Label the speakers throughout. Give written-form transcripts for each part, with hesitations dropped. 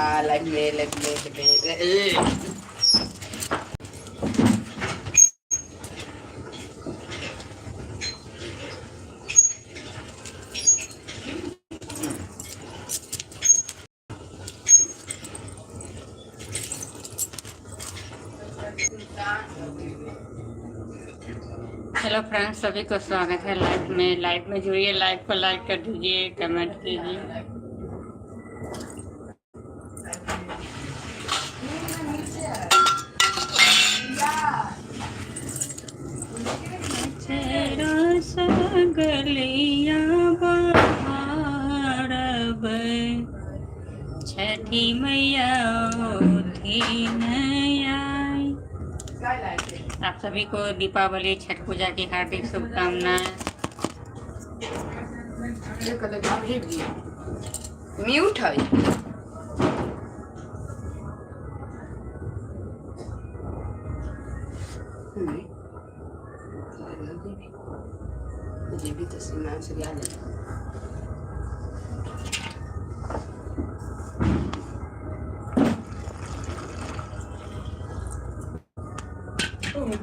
Speaker 1: Life में
Speaker 2: hello friends, सभी को स्वागत है लाइव में जुड़िए, लाइव को लाइक कर दीजिए, कमेंट कीजिए। छठी मैया आप सभी को दीपावली छठ पूजा की हार्दिक शुभकामनाएं।
Speaker 1: म्यूट है मुझे भी तस्वीर से याद है।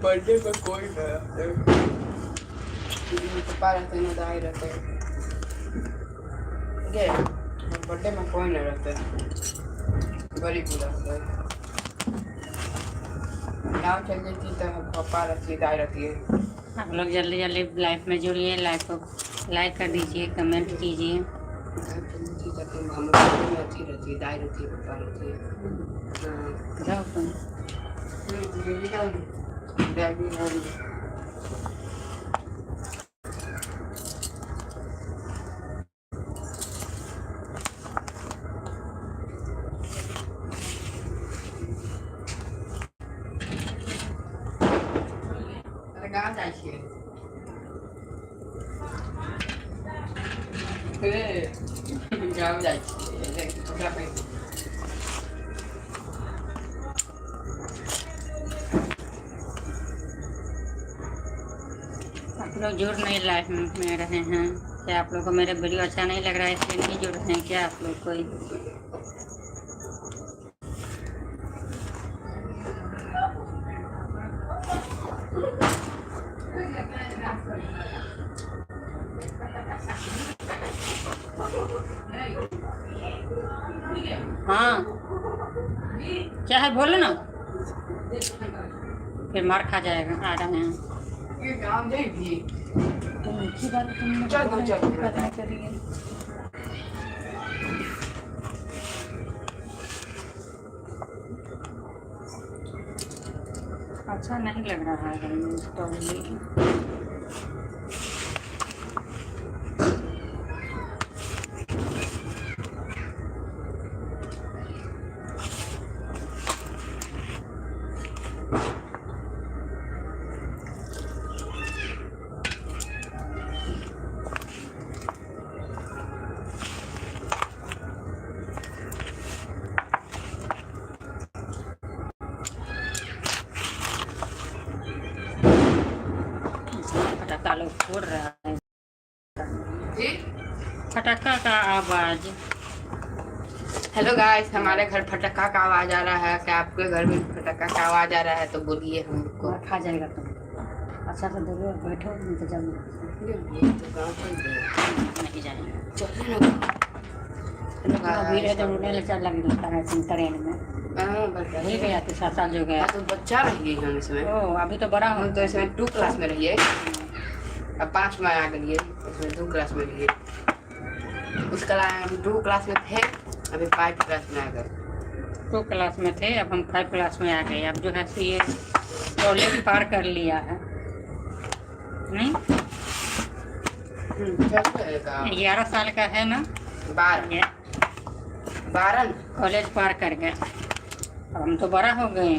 Speaker 1: बर्थडे पर कोई पापा रहते ना दाई रहते बर्थडे में कोई नहीं रहते, बड़ी बुरा होता है। गाँव चल जाती तो पापा रहती दाई रहती है।
Speaker 2: आप लोग जल्दी जल्दी लाइव में जुड़िए, लाइव को लाइक कर दीजिए, कमेंट कीजिए।
Speaker 1: हम लोग अच्छी रहती है, दाई रहती है, पापा रहती है।
Speaker 2: जाओ तुम
Speaker 1: गाँव जाए
Speaker 2: आप लोग जुड़ नहीं लाइव में रहे हैं क्या? आप लोग को मेरे वीडियो अच्छा नहीं लग रहा है इसलिए नहीं जुड़ रहे हैं क्या आप लोग? कोई हाँ क्या है बोलो ना, फिर मार खा जाएगा। आ रहे हैं तुम अच्छी बात पता करिए। अच्छा नहीं लग रहा है तो फटाका लोग फोड़ रहा है, फटाका का आवाज।
Speaker 1: हेलो गाइस, हमारे घर फटाका का आवाज आ रहा है। क्या आपके घर में फटाका का आवाज आ रहा है तो बोलिए हमको।
Speaker 2: खा जाएगा तुम। अच्छा से बोलो, बैठो इंतजाम नहीं जाएंगे। ट्रेन में भूल गया तो 7 साल जो गया
Speaker 1: तो बच्चा रहिए हम इसमें।
Speaker 2: अभी तो बड़ा हो
Speaker 1: तो इसमें 2 क्लास में रहिए, अब 5 में आ गई, इसमें 2 क्लास में रहिए। उसका 2 क्लास में थे, अभी 5 क्लास में आ गए।
Speaker 2: 2 क्लास में थे, अब हम 5 क्लास में आ गए। अब जो है ये कॉलेज पार कर लिया है नहीं, 11 साल का है ना,
Speaker 1: 12
Speaker 2: कॉलेज पार कर गए। अब हम तो बड़ा हो गए।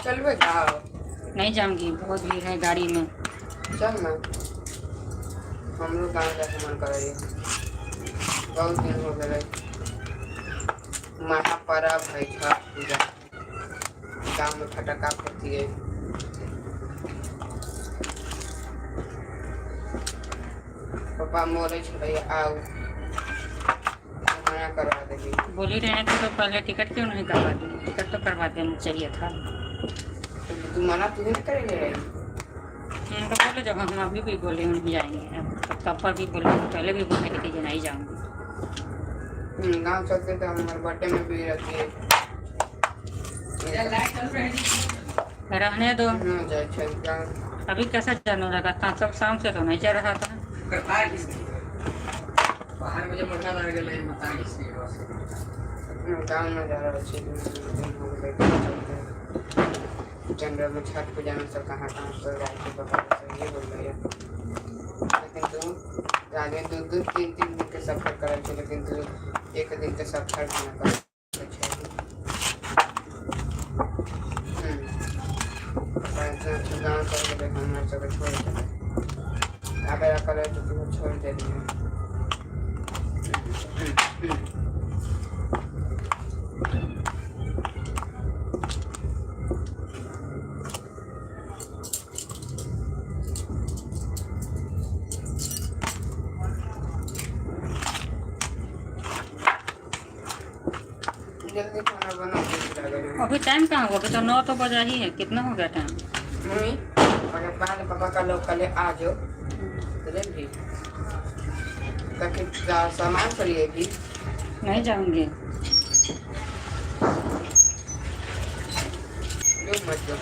Speaker 1: चलवे गाँव
Speaker 2: नहीं जाऊंगी, बहुत भीड़ है गाड़ी में।
Speaker 1: चल ना, हम लोग गाँव जाके मन कर रही है, बहुत दिन हो गए। महापर्व है छठ पूजा, गाँव में फटाका फोड़ती है। पापा मोरे छे आओ मना करवा दे। गई।
Speaker 2: बोली रहे थे तो पहले टिकट क्यों नहीं करवा दी? टिकट तो करवा देना चाहिए था।
Speaker 1: तो तू मना तुझे नहीं करेंगे रही।
Speaker 2: तो बोले जब हम अभी भी बोले नहीं जाएंगे, अब तब पर भी बोले, पहले भी बोले कि नहीं जाऊँगी।
Speaker 1: गाँव चलते तो हमारे बर्थडे में भी रहती है।
Speaker 2: रहने दो,
Speaker 1: जाए
Speaker 2: अभी कैसा जाने लगा था? सब शाम से तो नहीं जा रहा था।
Speaker 3: बाहर मुझे पता लग गया, नहीं बता किसी
Speaker 1: गाँव में जा रहा जनरल में छठ पूजा में सब कहाँ तो राखी पकड़ ये बोल रही है। लेकिन तू आगे दो 3 दिन के सफर करे थे, लेकिन तू एक दिन के सफर ना कर। गाँव कर हम सब छोड़ देते आगे करे तो तू छोड़ दे रही जल्दी खाना बना।
Speaker 2: अभी टाइम कहाँ हुआ? अभी तो 9 तो बजा ही है। कितना हो गया टाइम?
Speaker 1: मम्मी अगर बाद पापा का लोग कल आ जाओ भी सामान करिए भी
Speaker 2: नहीं जाऊँगी।
Speaker 1: मत दो।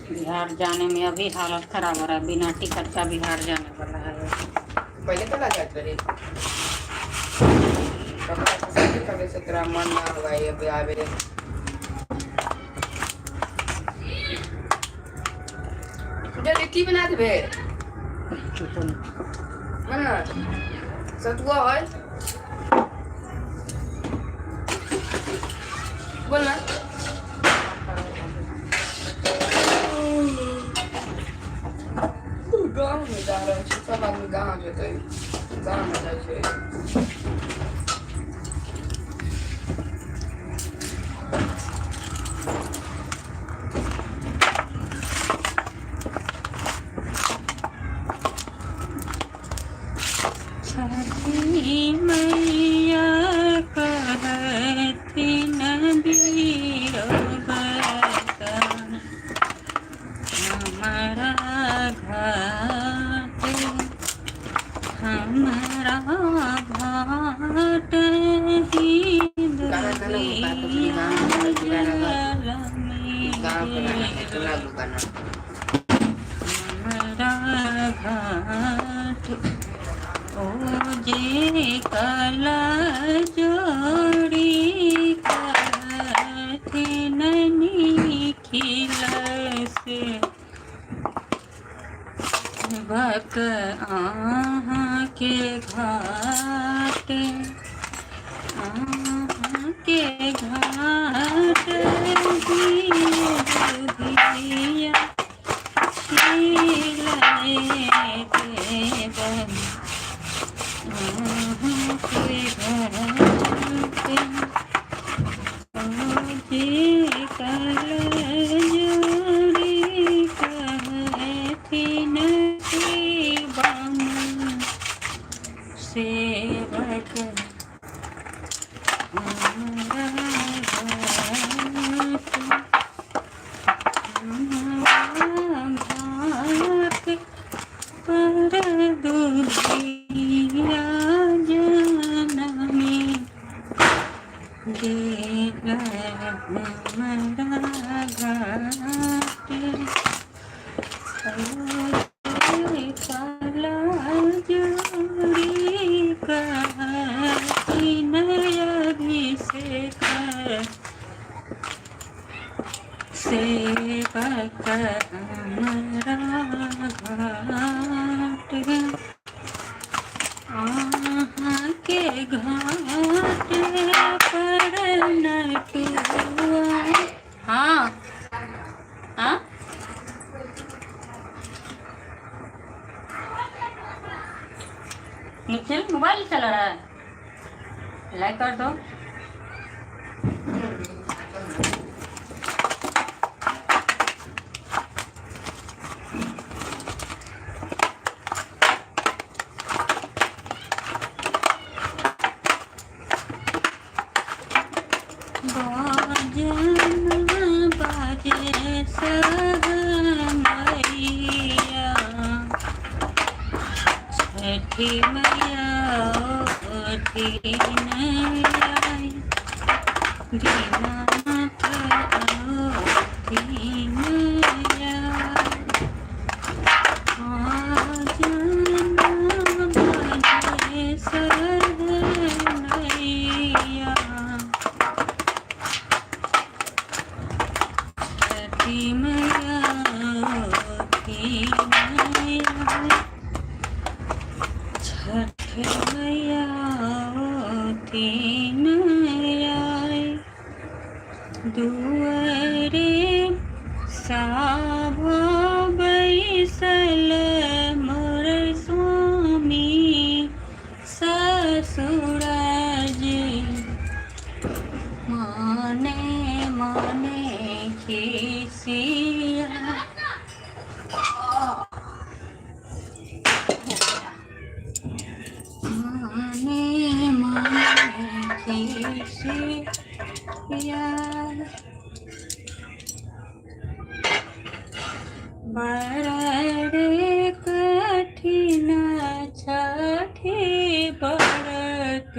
Speaker 2: बिहार जाने में अभी हालत खराब हो रहा है, बिना टिकट का बिहार जाने वाला है।
Speaker 1: पहले चला जाते रही कभी से तेरा मन ना हुआ ये अभी आवे जो लिट्टी बना दे ना सतुआ है बोल ना गाँव में जा रहे हैं सब आदमी गाँव जाते हैं गाँव में जाते हैं
Speaker 2: मैया कहती नबी हमारा घाट घाट ओ जे कला जोड़ी कहते ननी खिलस भक आहाँ के घाट दिया सेवक पर दुनिया जनमी गेला हमारा घाट काला जोड़ी कहती नयाभिषेक सेवक हमारा घाट आहाँ के घाट पर नटुआ। हाँ हाँ निखिल मोबाइल चला रहा है, लाइक कर दो। छठी मैया दीन आई, दीनानाथ दीन आई। आज न बने सहनैया, छठी मैया दीन आई, छठ मैया दीन आई। दुआरे साभा बैसल मोर स्वामी ससुराज, माने माने खिसिया, माने माने खिसिया। बड़े कठिन छठी बरत,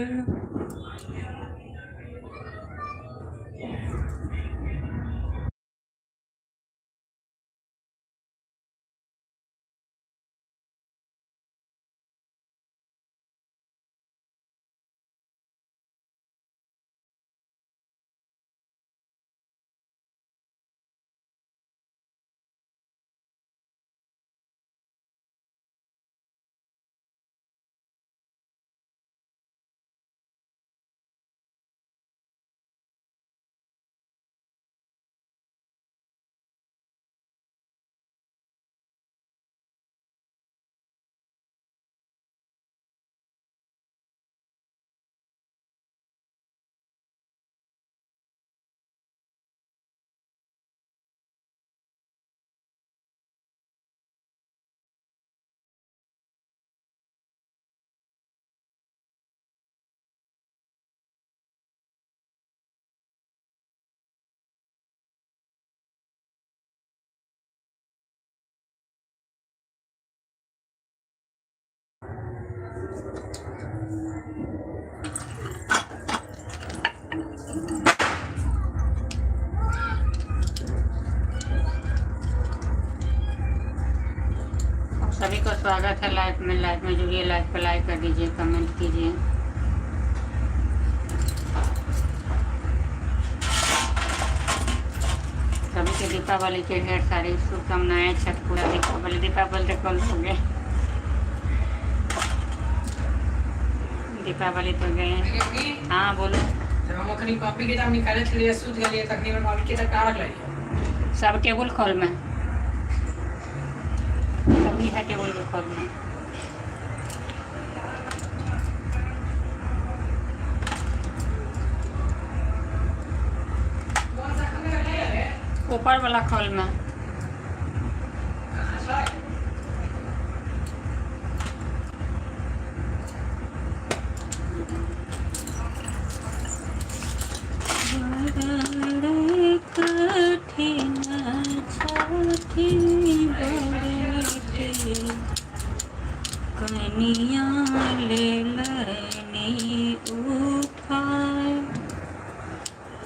Speaker 2: सभी को स्वागत है लाइव में। लाइव में जुड़िए, लाइव पर लाइक कर दीजिए, कमेंट कीजिए। सभी के दीपावली के ढेर सारी शुभकामनाएं। छठ पूजा दीपावली तो कल हो गए, दीपावली तो गए। हाँ बोलो।
Speaker 3: जब हम अखनी कॉपी किताब निकाले थे सूत गए तकनी में कॉपी किताब कहाँ रख लिया?
Speaker 2: सब टेबल खोल में, सभी है टेबल के खोल में। ऊपर वाला खोल में। कठिन छठी बरत, कनिया ले लनी उठाए,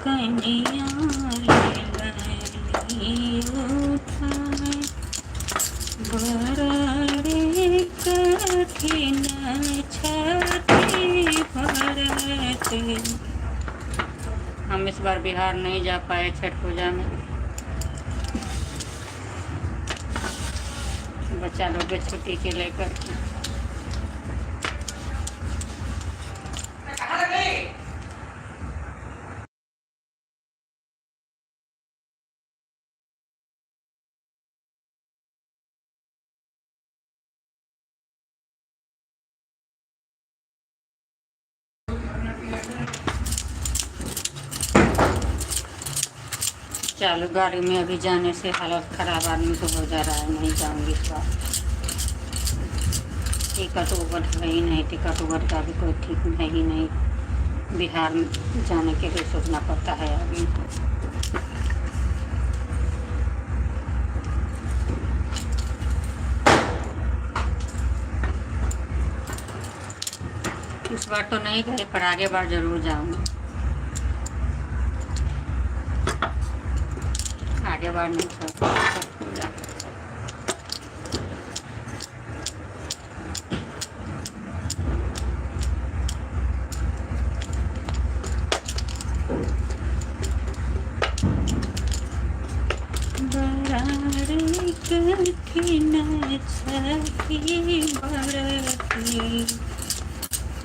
Speaker 2: कनिया ले लनी उठाए। बड़े कठिन छठी बरत। हम इस बार बिहार नहीं जा पाए छठ पूजा में, बच्चा लोग के छुट्टी के लेकर। चालू गाड़ी में अभी जाने से हालत ख़राब आदमी को हो जा रहा है। नहीं जाऊंगी इस बार। टिकट उकट है ही नहीं, टिकट उकट का भी कोई ठीक है ही नहीं। बिहार में जाने के लिए सोचना पड़ता है अभी। बार तो नहीं गए पर आगे बार जरूर जाऊंगी। आगे बार नहीं छोड़ पूजा।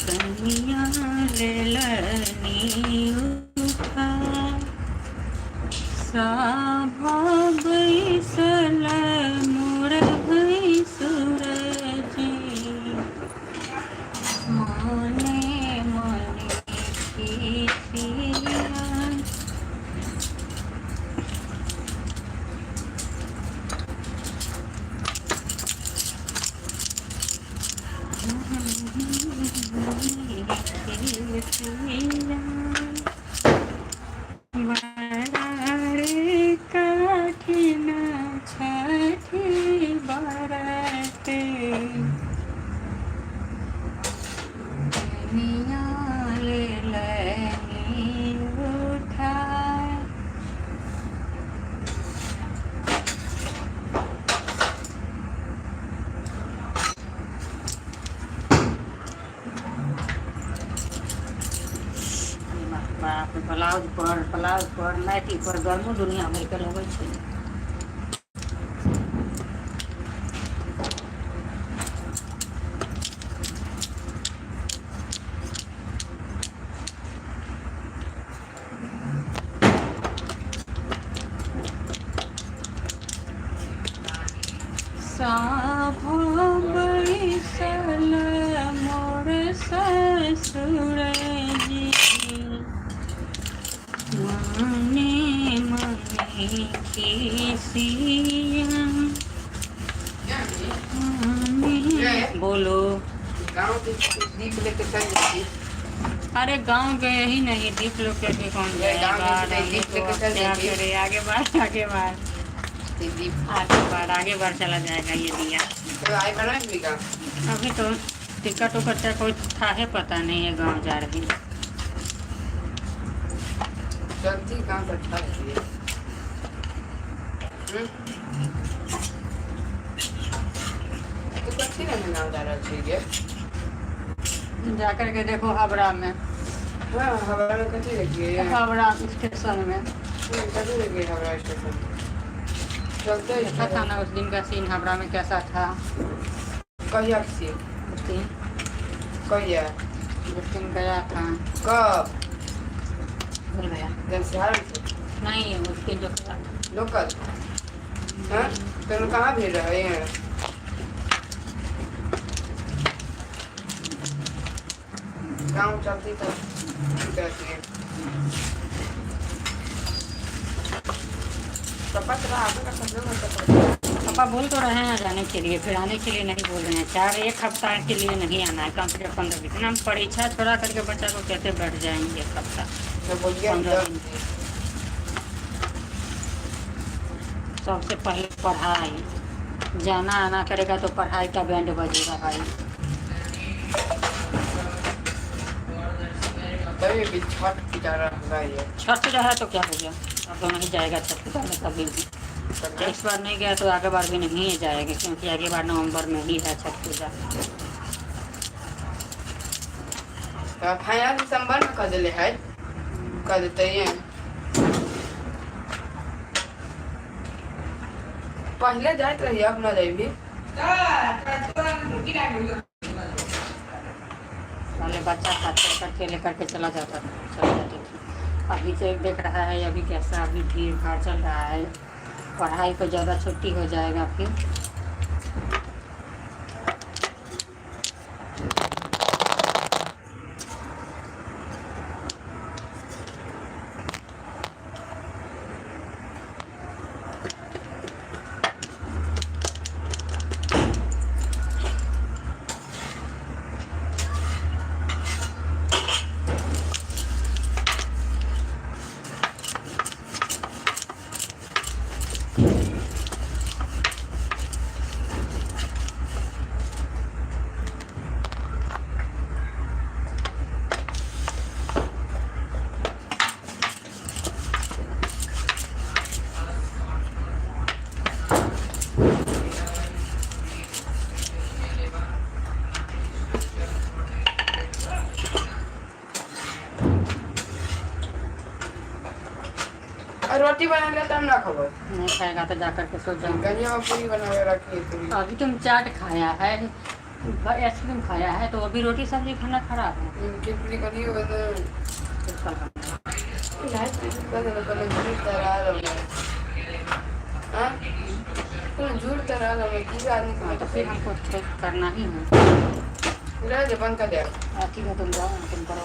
Speaker 2: कनिया लेलनी उठा साभा बैसल मोर भैसुरजी मने मने खिसिया। बड़ारे कठिन छठी बरते कनिया लेलनी उठा। ब्लाउज पर नाइटी पर गर्मो दुनिया भर के लगै छै। साभा बैसल मोर ससुरजी मने मने खिसिया। बोलो।
Speaker 1: गाँव के दीप लेके चल जाती।
Speaker 2: अरे गांव गए ही नहीं, दीप लोग के भी कौन जाएगा।
Speaker 1: दीप लेके चल
Speaker 2: क्या
Speaker 1: जाती।
Speaker 2: करे, आगे बार
Speaker 1: दीप
Speaker 2: आगे बार चला जाएगा ये दिया।
Speaker 1: तो आए बना भी का
Speaker 2: अभी तो टिकट उकट का कोई था है पता नहीं है, गांव जा रही।
Speaker 1: चलती कहाँ पर था ये? तो कच्ची नहीं गाँव जा रहा है
Speaker 2: जाकर के देखो हावड़ा में।
Speaker 1: हाँ हमारा में कच्ची लगी है।
Speaker 2: हावड़ा स्टेशन में
Speaker 1: कच्ची लगी है हमारा स्टेशन। चलते
Speaker 2: देखा था ना उस दिन का सीन हावड़ा में कैसा था।
Speaker 1: कहिया सी
Speaker 2: उस दिन गया था।
Speaker 1: कब
Speaker 2: भूल गया।
Speaker 1: जब शहर से
Speaker 2: नहीं उस दिन जो
Speaker 1: लोकल। हाँ तो कहाँ भेज रहे हैं? गाँव चलती तो कहती है
Speaker 2: पापा बोल तो रहे हैं जाने के लिए, फिर आने के लिए नहीं बोल रहे हैं। एक हफ्ता के लिए नहीं आना है, कम से कम 15 दिन। हम परीक्षा छोड़ा करके बच्चा को कैसे बैठ जाएंगे एक हफ्ता 15 दिन। सबसे पहले पढ़ाई, जाना आना करेगा तो पढ़ाई का बैंड बजेगा भाई।
Speaker 1: छठ पूजा रहा है।
Speaker 2: छठ पूजा है तो क्या हो गया, अब तो नहीं जाएगा छठ पूजा में कभी भी। इस बार नहीं गया तो आगे बार भी नहीं जाएगा, क्योंकि आगे बार नवंबर में ही है छठ पूजा।
Speaker 1: फाइनल दिसंबर में कर दिले है, कर देते हैं। पहले जात रही अब न जाइए।
Speaker 2: पहले बच्चा खाते करके लेकर के चला जाती थी। अभी तो देख रहा है अभी कैसा, अभी भीड़ भाड़ चल रहा है। पढ़ाई को ज़्यादा छुट्टी हो जाएगा फिर।
Speaker 1: और रोटी बना लिया तब ना खाओ।
Speaker 2: नहीं खाएगा तो जा करके सो जाऊंगा।
Speaker 1: गंजिया में पूरी बना के रखी है पूरी।
Speaker 2: अभी तुम चाट खाया है, आइसक्रीम खाया है, तो अभी रोटी सब्जी खाना खराब है।
Speaker 1: कितनी करी हो तो
Speaker 2: कुछ कल करना।
Speaker 1: लाइट कल झूठ तरा रहा है। हां तुम झूठ तरा रहा है की आदमी
Speaker 2: हाँ, तो फिर हमको तो करना ही है।
Speaker 1: रह दे बंद कर दे।
Speaker 2: ठीक है, तुम जाओ, तुम करो।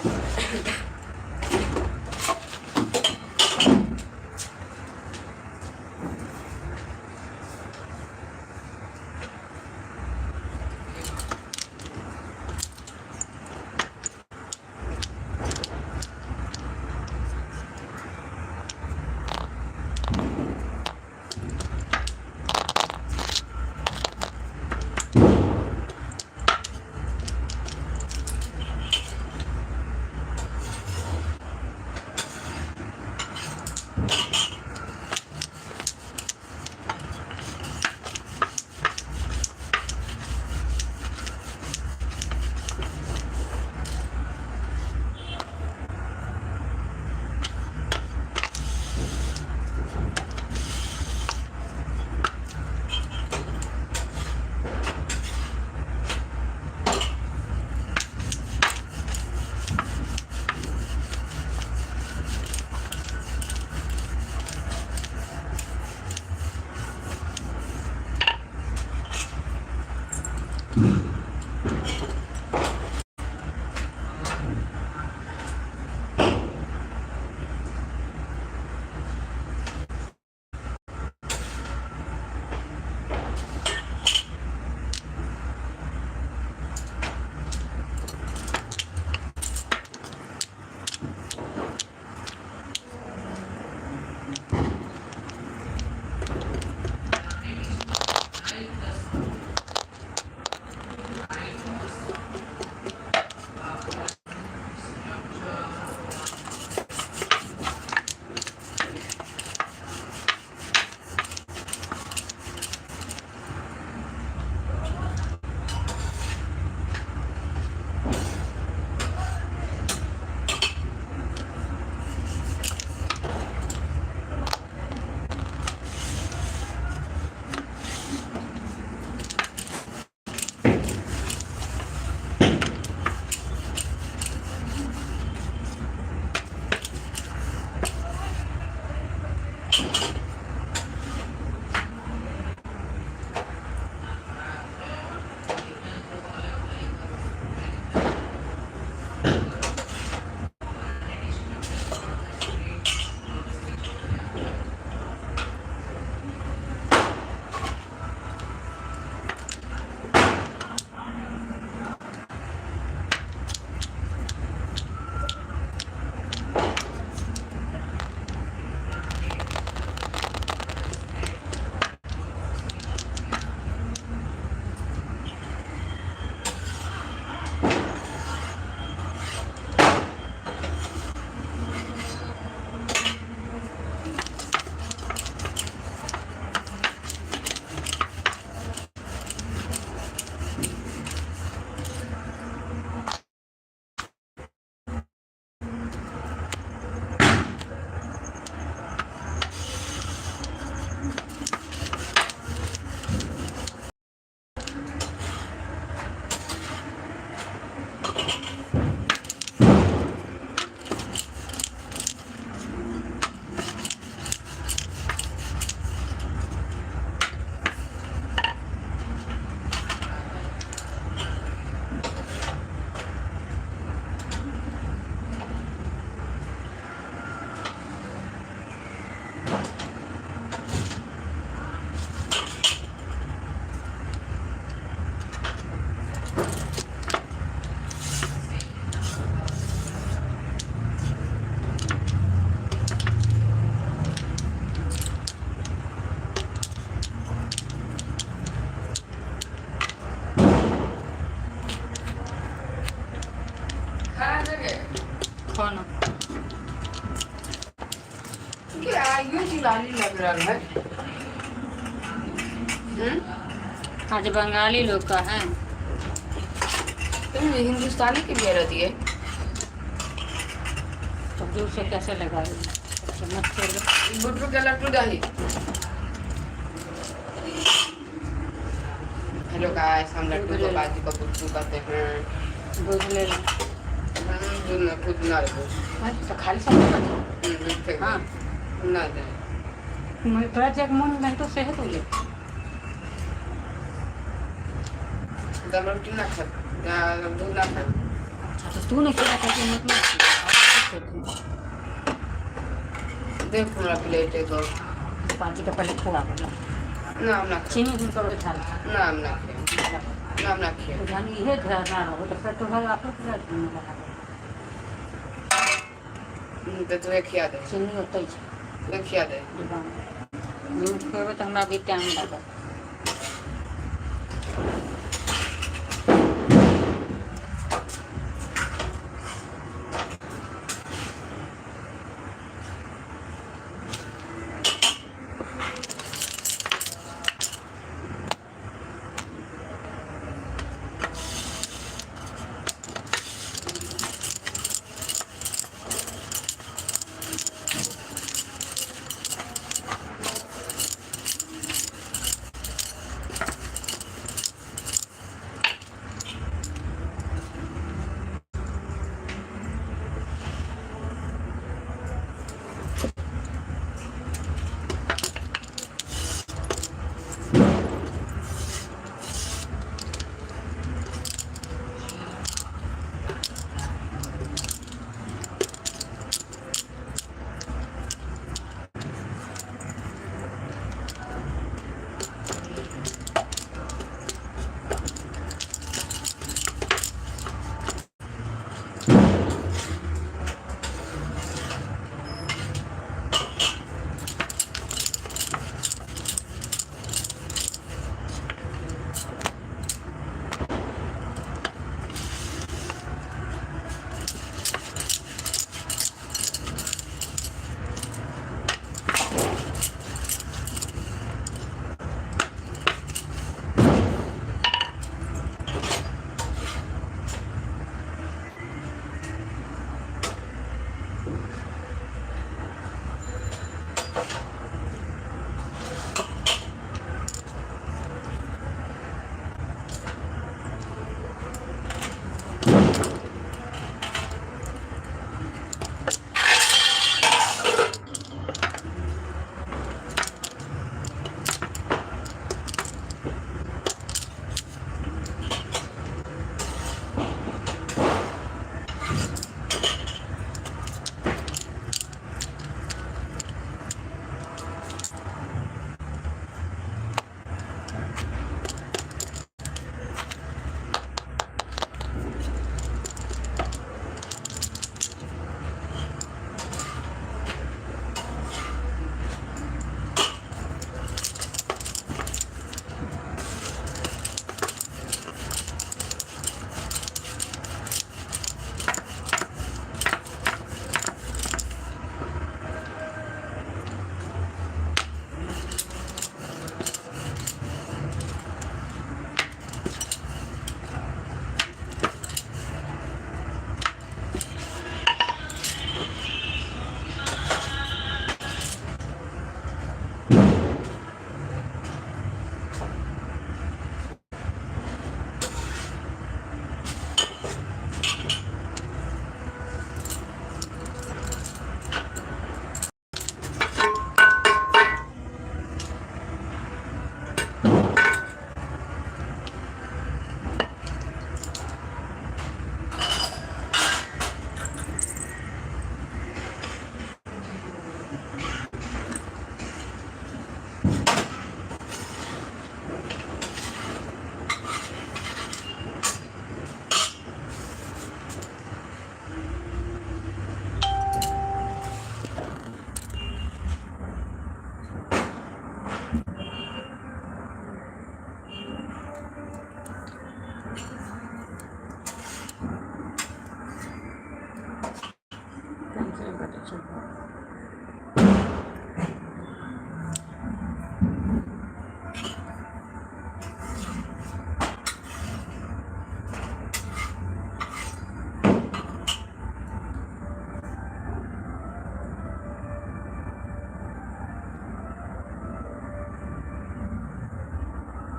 Speaker 2: खाना
Speaker 1: ये दिवाली लग रहा है।
Speaker 2: आज बंगाली लोग का है।
Speaker 1: तुम हिंदुस्तानी की भी रहती है
Speaker 2: तो दूर से कैसे लगाएगी? चम्मच तेल
Speaker 1: गुटरू के लट्टू दही। हेलो गाइस, हम लट्टू को बाजू का गुटरू कहते हैं।
Speaker 2: दूध ले लो।
Speaker 1: दूध में खुद ना ले।
Speaker 2: तो खाली सब
Speaker 1: हाँ ना दे।
Speaker 2: मैं थोड़ा जग मन में तो सेहत हो ले।
Speaker 1: दम रोटी ना खा, दूध ना खा।
Speaker 2: अच्छा तो तू नहीं खिला करके मतलब
Speaker 1: देख पूरा प्लेट है तो
Speaker 2: पाजी का पहले थोड़ा बोला
Speaker 1: ना हम ना
Speaker 2: चीनी दिन कर खा
Speaker 1: ना हम ना खाए ना हम ना खाए।
Speaker 2: जानी ये ध्यान ना हो तो फिर तो है आप लोग पूरा दिन लगा
Speaker 1: तो तू एक खिया दे,
Speaker 2: चीनी होता ही
Speaker 1: एक खिया दे।
Speaker 2: दूध खेबे तो हमरा भी टाइम लगा